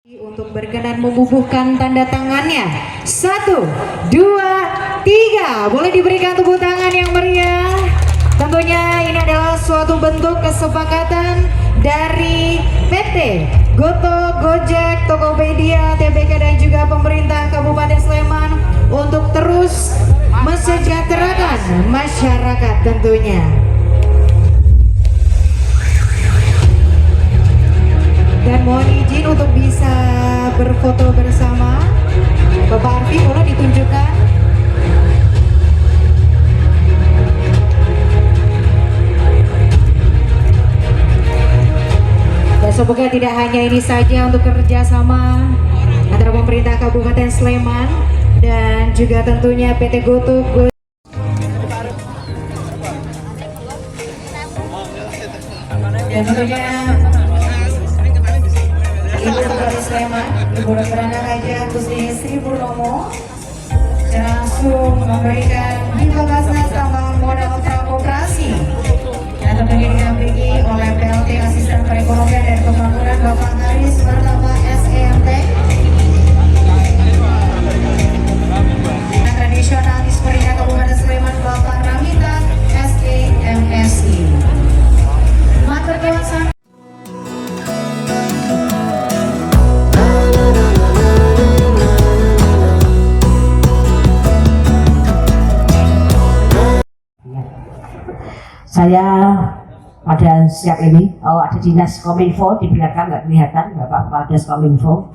Untuk berkenan membubuhkan tanda tangannya. 1, 2, 3. Boleh diberikan tepuk tangan yang meriah. Tentunya ini adalah suatu bentuk kesepakatan dari PT Goto, Gojek, Tokopedia, TBK dan juga pemerintah Kabupaten Sleman untuk terus mensejahterakan masyarakat tentunya. Dan mohon izin untuk bisa berfoto bersama. Bapak Arfi, boleh ditunjukkan? Dan semoga tidak hanya ini saja untuk kerjasama antara pemerintah Kabupaten Sleman dan juga tentunya PT Goto. Dan tentunya Ibu Bupati Sleman, Ibu Dr. Haja Gusti Sri Purnomo langsung memberikan hibah basnas tambahan modal prakoperasi yang tentunya didampingi oleh PLT Asisten Perekonomian dan Pembangunan Bapak Haris Martaba SEMT, tradisionalis Perindah Kabupaten Sleman Bapak Ramita SEMSI. Matur nuwun. Saya pada siang ini, ada dinas Kominfo di belakang, nggak kelihatan Bapak Kepala Dinas Kominfo.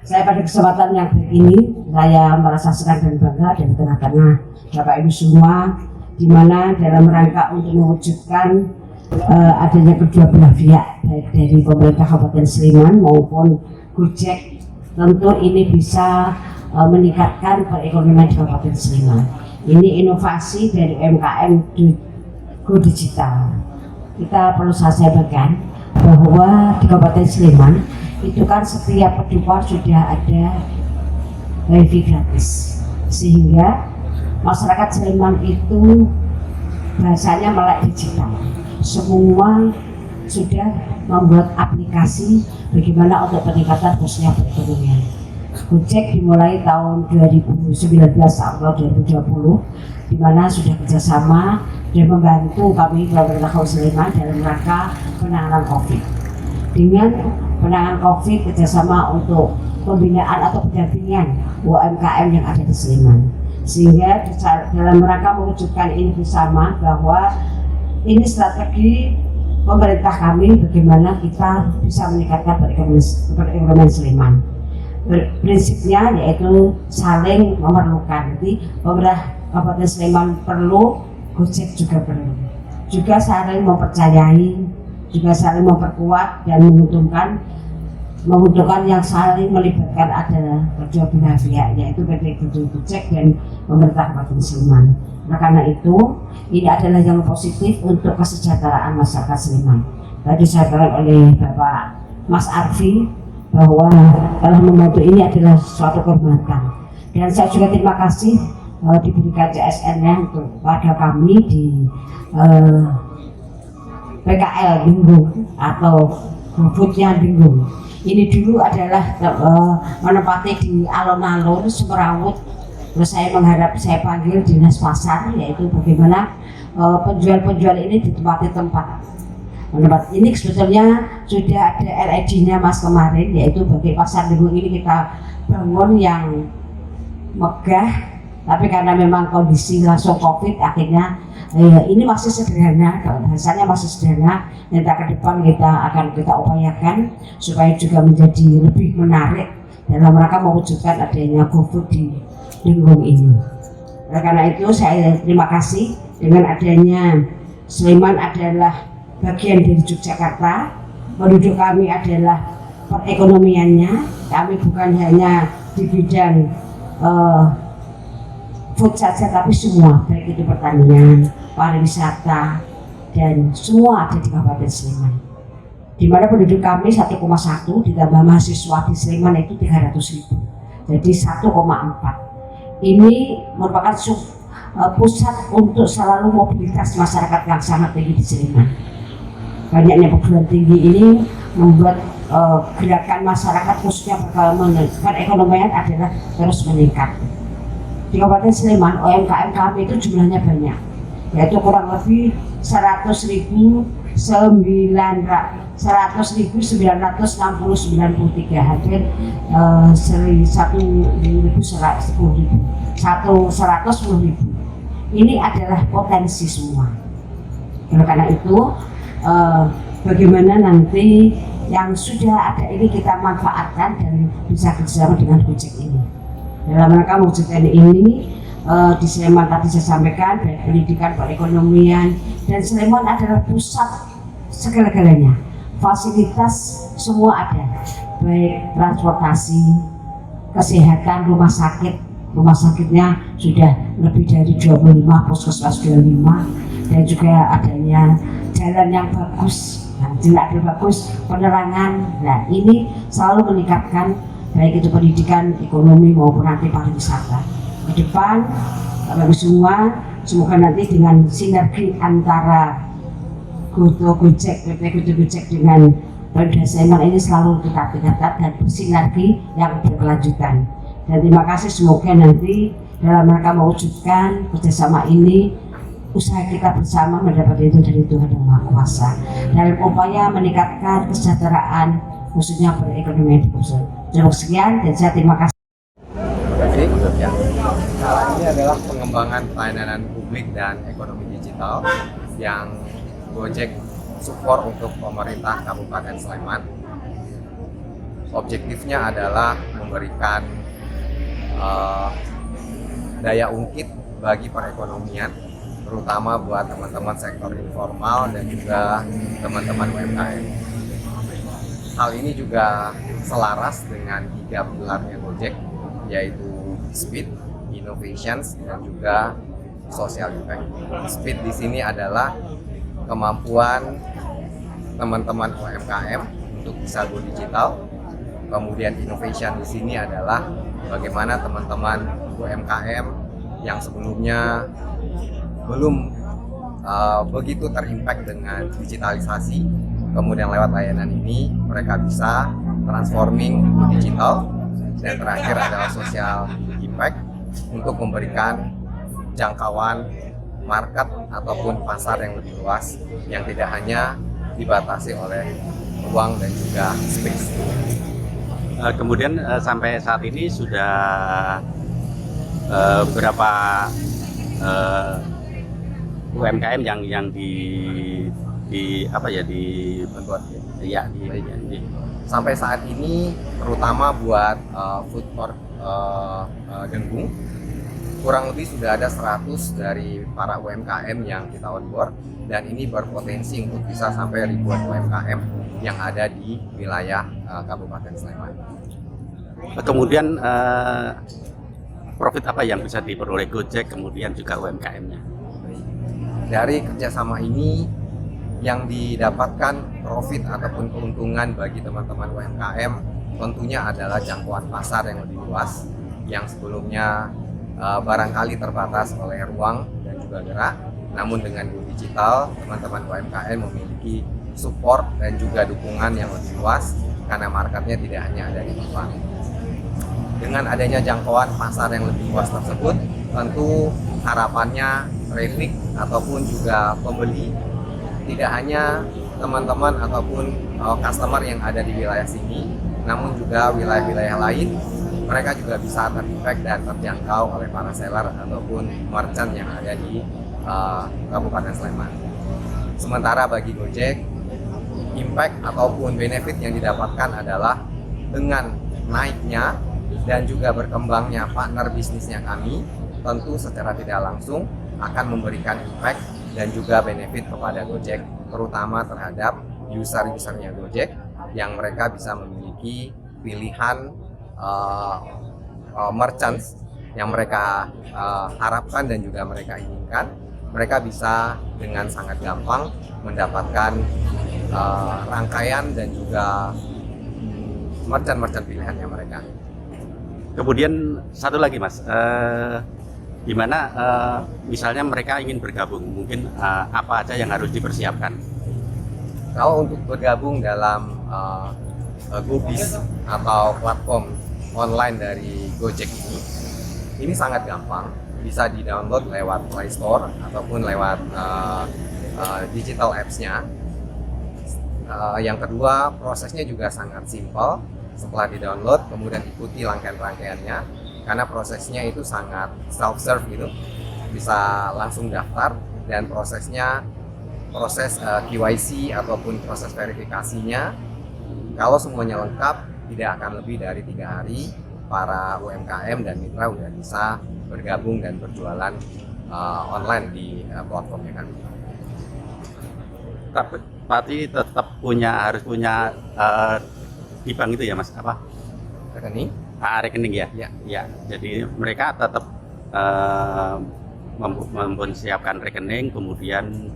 Saya pada kesempatan yang baik ini, saya merasa senang dan bangga dan di tengah-tengah Bapak Ibu semua, di mana dalam rangka untuk mewujudkan adanya kedua belah pihak, baik dari pemerintah Kabupaten Sleman maupun Gojek, tentu ini bisa meningkatkan perekonomian di Kabupaten Sleman. Ini inovasi dari UMKM Go Digital. Kita perlu saya sampaikan bahwa di Kabupaten Sleman itu kan setiap pedukuhan sudah ada wifi gratis, sehingga masyarakat Sleman itu bahasanya melek digital. Semua sudah membuat aplikasi bagaimana untuk peningkatan khususnya perekonomian. Gojek dimulai tahun 2019 atau 2020, di mana sudah kerjasama dan membantu kami pemerintah Kabupaten Sleman dalam rangka penanganan COVID. Dengan penanganan COVID, kerjasama untuk pembinaan atau pendampingan UMKM yang ada di Sleman, sehingga dalam rangka mewujudkan ini bersama bahwa ini strategi pemerintah kami bagaimana kita bisa meningkatkan perekonomian Sleman. Prinsipnya yaitu saling memerlukan. Jadi pemerintah Kabupaten Sleman perlu, Gojek juga perlu, juga saling mempercayai, juga saling memperkuat dan menguntungkan yang saling melibatkan adalah kedua belah pihak, yaitu PT Gojek dan pemerintah Kabupaten Sleman. Nah, karena itu ini adalah yang positif untuk kesejahteraan masyarakat Sleman. Tadi disampaikan oleh Bapak Mas Arfi bahwa telah membantu ini adalah suatu kehormatan, dan saya juga terima kasih diberikan CSN-nya untuk warga kami di PKL Dinggung atau Bubutnya Dinggung. Ini dulu adalah menempati di alun-alun Semerawut. Terus saya mengharap, saya panggil dinas pasar, yaitu bagaimana penjual-penjual ini ditempati tempat. Ini sebetulnya sudah ada LED-nya Mas kemarin, yaitu bagi pasar Dinggung ini kita bangun yang megah, tapi karena memang kondisi langsung COVID akhirnya ini masih sederhana, bahasanya masih sederhana. Nanti ke depan kita upayakan supaya juga menjadi lebih menarik dalam rangka mewujudkan adanya GoFood di Dinggung ini. Oleh karena itu saya terima kasih dengan adanya Sleman adalah bagian dari Yogyakarta. Penduduk kami adalah perekonomiannya, kami bukan hanya di bidang food saja, tapi semua, baik itu pertanian, pariwisata, dan semua ada di Kabupaten Sleman. Di mana penduduk kami 1,1 ditambah mahasiswa di Sleman itu 300.000, jadi 1,4. Ini merupakan pusat untuk selalu mobilitas masyarakat yang sangat tinggi di Sleman. Banyaknya perguruan tinggi ini membuat gerakan masyarakat khususnya perekonomian adalah terus meningkat. Di Kabupaten Sleman, UMKM kami itu jumlahnya banyak, yaitu kurang lebih 100.963, hampir 110.000. Ini adalah potensi semua. Oleh karena itu, bagaimana nanti yang sudah ada ini kita manfaatkan dan bisa bersama dengan Gojek ini. Dalam rangka mewujudkan ini, di Sleman tadi saya sampaikan baik pendidikan, perekonomian, dan Sleman adalah pusat segala-galanya. Fasilitas semua ada, baik transportasi, kesehatan, rumah sakit. Rumah sakitnya sudah lebih dari 25, puskesmas 25, dan juga adanya jalan yang bagus, jelas bagus, penerangan. Nah, ini selalu meningkatkan baik itu pendidikan, ekonomi maupun nanti pariwisata. Ke depan, bagi semua, semoga nanti dengan sinergi antara Gojek, PT Gojek dengan Pemda Sleman ini selalu kita tingkatkan dan bersinergi yang berkelanjutan. Dan terima kasih, semoga nanti dalam rangka mewujudkan kerjasama ini, usaha kita bersama mendapat itu dari Tuhan Yang Maha Kuasa dalam upaya meningkatkan kesejahteraan khususnya perekonomian di Pusat. Cukup sekian dan saya terima kasih. Ya. Ini adalah pengembangan pelayanan publik dan ekonomi digital yang Gojek support untuk pemerintah Kabupaten Sleman. Objektifnya adalah memberikan daya ungkit bagi perekonomian, terutama buat teman-teman sektor informal dan juga teman-teman UMKM. Hal ini juga selaras dengan 3 pilarnya Gojek, yaitu Speed, Innovations, dan juga Social Impact. Speed di sini adalah kemampuan teman-teman UMKM untuk bisa go digital. Kemudian innovation di sini adalah bagaimana teman-teman UMKM yang sebelumnya belum begitu terimpact dengan digitalisasi, kemudian lewat layanan ini mereka bisa transforming to digital. Dan terakhir adalah social impact untuk memberikan jangkauan market ataupun pasar yang lebih luas yang tidak hanya dibatasi oleh ruang dan juga space. Kemudian sampai saat ini sudah beberapa UMKM yang sampai saat ini terutama buat food court Dengung kurang lebih sudah ada 100 dari para UMKM yang kita onboard, dan ini berpotensi untuk bisa sampai ribuan UMKM yang ada di wilayah Kabupaten Sleman. Kemudian profit apa yang bisa diperoleh Gojek kemudian juga UMKM-nya? Dari kerjasama ini yang didapatkan profit ataupun keuntungan bagi teman-teman UMKM tentunya adalah jangkauan pasar yang lebih luas, yang sebelumnya barangkali terbatas oleh ruang dan juga gerak. Namun dengan go digital, teman-teman UMKM memiliki support dan juga dukungan yang lebih luas karena marketnya tidak hanya ada di tempat. Dengan adanya jangkauan pasar yang lebih luas tersebut, tentu harapannya traffic ataupun juga pembeli tidak hanya teman-teman ataupun customer yang ada di wilayah sini, namun juga wilayah-wilayah lain, mereka juga bisa terimpact dan terjangkau oleh para seller ataupun merchant yang ada di Kabupaten Sleman. Sementara bagi Gojek, impact ataupun benefit yang didapatkan adalah dengan naiknya dan juga berkembangnya partner bisnisnya kami, tentu secara tidak langsung akan memberikan impact dan juga benefit kepada Gojek, terutama terhadap user-usernya Gojek yang mereka bisa memiliki pilihan merchants yang mereka harapkan dan juga mereka inginkan. Mereka bisa dengan sangat gampang mendapatkan rangkaian dan juga merchant-merchant pilihannya mereka. Kemudian satu lagi Mas, di mana misalnya mereka ingin bergabung, mungkin apa aja yang harus dipersiapkan? Kalau untuk bergabung dalam GoBiz atau platform online dari Gojek ini sangat gampang, bisa di-download lewat Play Store ataupun lewat digital apps-nya. Yang kedua, prosesnya juga sangat simpel. Setelah di-download, kemudian ikuti rangkaian-rangkaiannya, karena prosesnya itu sangat self-serve gitu, bisa langsung daftar, dan prosesnya proses KYC ataupun proses verifikasinya, kalau semuanya lengkap, tidak akan lebih dari 3 hari para UMKM dan mitra udah bisa bergabung dan berjualan online di platformnya kami. Tapi berarti tetap harus punya di bank itu ya Mas, apa? Rekening? Rekening ya? Ya. Ya. Jadi mereka tetap mempersiapkan rekening, kemudian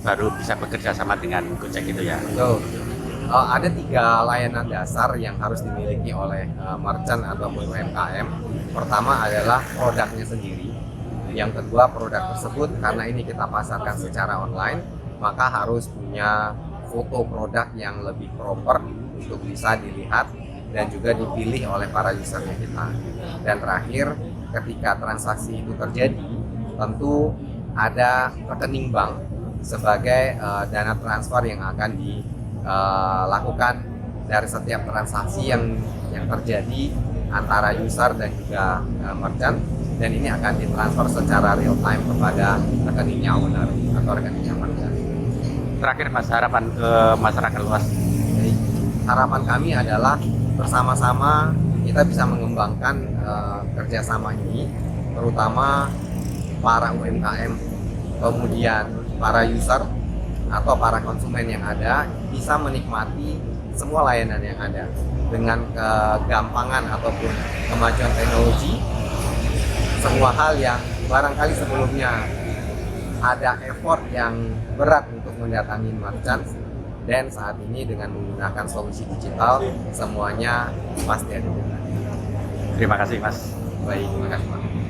baru bisa bekerja sama dengan Gojek itu ya. Betul. Ada 3 layanan dasar yang harus dimiliki oleh merchant ataupun UMKM. Pertama adalah produknya sendiri. Yang kedua, produk tersebut karena ini kita pasarkan secara online, maka harus punya foto produk yang lebih proper untuk bisa dilihat dan juga dipilih oleh para usernya kita. Dan terakhir, ketika transaksi itu terjadi, tentu ada rekening bank sebagai dana transfer yang akan dilakukan dari setiap transaksi yang terjadi antara user dan juga merchant, dan ini akan ditransfer secara real time kepada rekeningnya owner atau rekeningnya merchant. Terakhir Mas, harapan ke masyarakat luas. Jadi, harapan kami adalah bersama-sama kita bisa mengembangkan kerjasama ini, terutama para UMKM, kemudian para user atau para konsumen yang ada bisa menikmati semua layanan yang ada dengan kegampangan ataupun kemajuan teknologi. Semua hal yang barangkali sebelumnya ada effort yang berat untuk mendatangi merchant, dan saat ini dengan menggunakan solusi digital semuanya pasti ada. Terima kasih Mas. Baik, terima kasih Pak.